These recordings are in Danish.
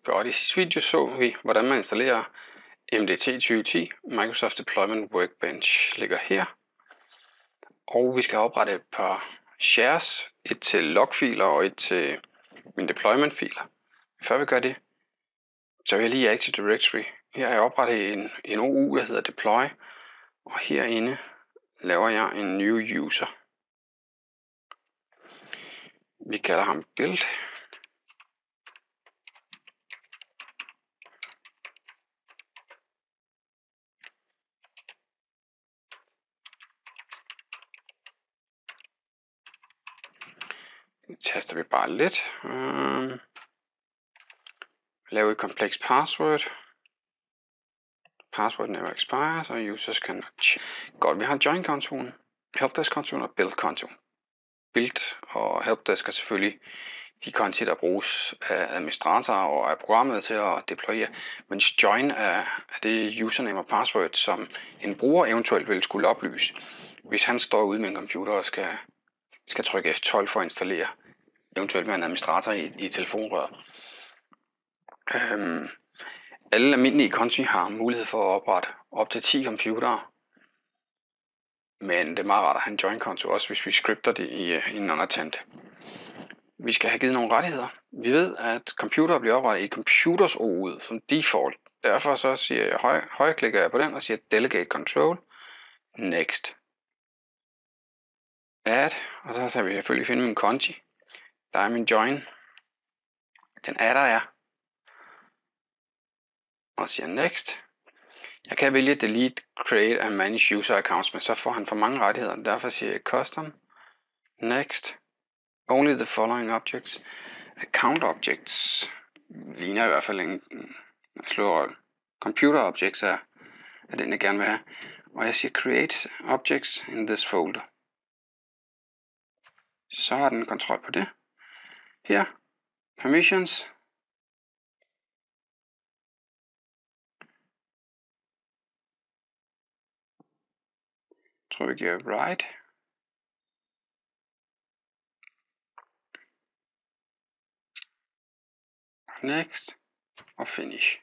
Godt, i sidste video så vi, hvordan man installerer MDT 2010. Microsoft Deployment Workbench ligger her. Og vi skal oprette et par shares, et til logfiler og et til mine deployment-filer. Før vi gør det, så vil jeg lige i Active Directory. Her har jeg oprettet en OU, der hedder Deploy. Og herinde laver jeg en new user. Vi kalder ham build. Taster vi bare lidt. Laver et kompleks password. Password never expires, og users cannot change. Godt, vi har join-kontoen, helpdesk-kontoen og build-kontoen. Build og helpdesk er selvfølgelig de konti, der bruges af administratorer og af programmet til at deployere. Mens join er det username og password, som en bruger eventuelt vil skulle oplyse, hvis han står ude med en computer og skal trykke F12 for at installere, eventuelt med en administrator i telefonrøret. Alle almindelige konti har mulighed for at oprette op til 10 computere. Men det er meget rart at have en join-konto, også hvis vi scripter det i en undertente. Vi skal have givet nogle rettigheder. Vi ved, at computere bliver oprettet i computers OU som default. Derfor så siger jeg højreklikker jeg på den og siger delegate control, next. Add, og så skal vi selvfølgelig finde min konti. Der er min join. Den adder jeg. Og siger next. Jeg kan vælge delete, create and manage user accounts, men så får han for mange rettigheder. Derfor siger jeg custom, next, only the following objects. Account objects ligner i hvert fald en slårøl. Computer objects er den jeg gerne vil have. Og jeg siger create objects in this folder. Så har den kontrol på det. Her, permissions. Jeg tror vi giver write. Next og finish.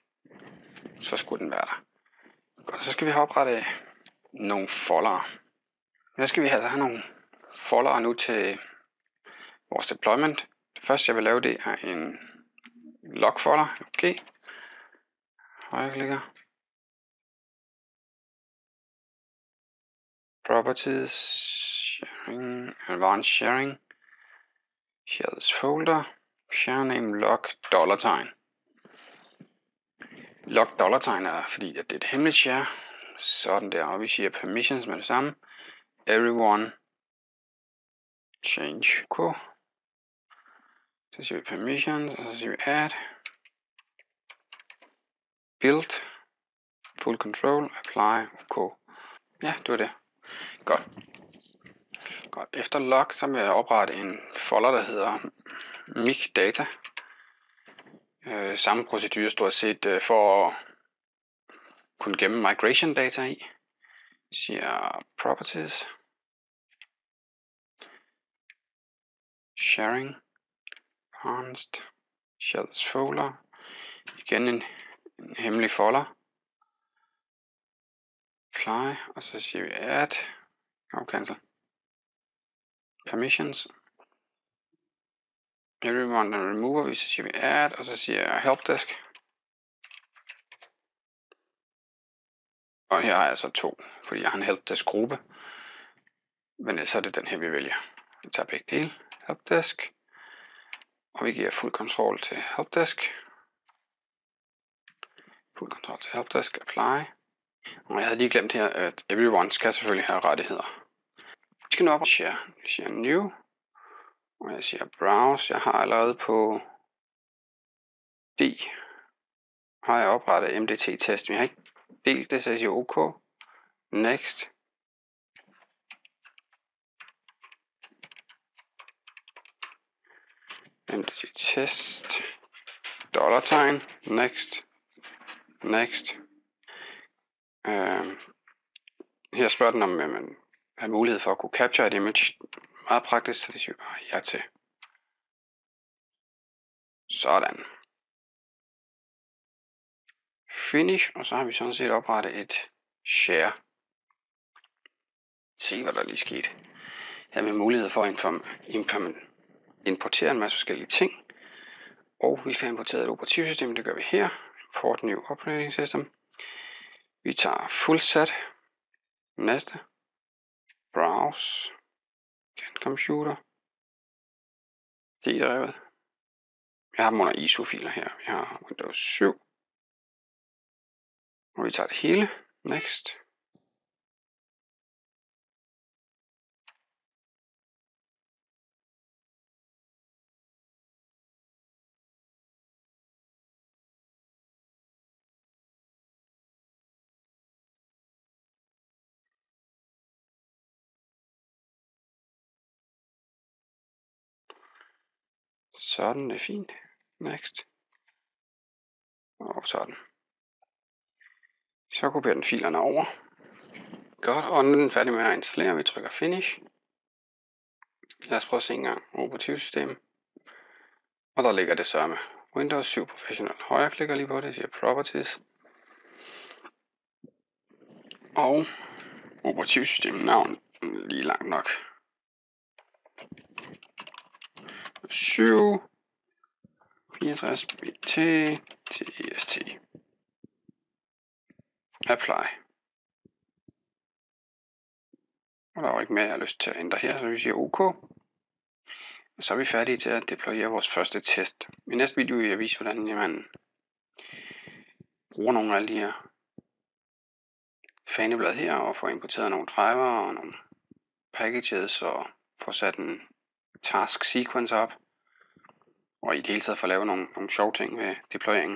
Så skulle den være der. Godt, så skal vi have oprettet nogle foldere. Nu skal vi altså have nogle foldere nu til vores deployment. Det første jeg vil lave, det er en log folder. Okay. Højreklikker. Properties, sharing, advanced sharing. Share this folder. Share name log $. Log $, er fordi at det er et hemmeligt share. Sådan der, og vi siger permissions med det samme. Everyone change OK. Så siger vi permissions, og så siger vi add. Build. Full control. Apply. OK. Ja, det var det. Godt. Efter log, så vil jeg oprette en folder, der hedder mic data. Samme procedure stort set for at kunne gemme migration data i. Siger properties. Sharing. Advanced. Share this folder. Igen en hemmelig folder. Apply. Og så siger vi add. Og cancel. Permissions. Everyone and remover. Vi så siger vi add. Og så siger jeg helpdesk. Og her har jeg så 2, fordi jeg har en helpdesk gruppe. Men så er det den her vi vælger. Vi tager begge dele. Helpdesk. Og vi giver fuld kontrol til helpdesk. Fuld kontrol til helpdesk. Apply. Og jeg havde lige glemt her, at everyone skal selvfølgelig have rettigheder. Vi skal nu op og share. Jeg siger new. Og jeg siger browse. Jeg har allerede på D. Har jeg oprettet MDT-test. Men jeg har ikke delt det, så jeg siger OK. Next. MDT-test. $. Next. Next. Her spørger den, om man har mulighed for at kunne capture et image. Meget praktisk, så det siger vi bare ja til. Sådan. finish, og så har vi sådan set oprettet et share. Se hvad der lige skete. Her har vi mulighed for at importere en masse forskellige ting. Og vi skal have importeret et operativsystem, det gør vi her. Import new operating system. Vi tager full-set. Næste. Browse. Gen computer. D-drevet. Jeg har dem under ISO-filer her. Vi har Windows 7. Og vi tager det hele. Next. Sådan, det er fint. Next. Og sådan. Så kopierer den filerne over. Godt, og nu er den færdig med at installere. Vi trykker finish. Lad os prøve at se en gang operativsystem. Og der ligger det så med Windows 7 Professional. Højre klikker lige på det, siger Properties. Og operativsystemnavn lige langt nok. 7 64 BT TST. Apply. Og der er jo ikke mere, jeg har lyst til at ændre her, så vi siger OK. Og så er vi færdige til at deployere vores første test. I næste video vil jeg vise, hvordan man bruger nogle af alle de her faneblad her, og får importeret nogle driver og nogle packages, og får sat en task sequence op. Og i det hele taget får lavet nogle sjove ting ved deployeringen.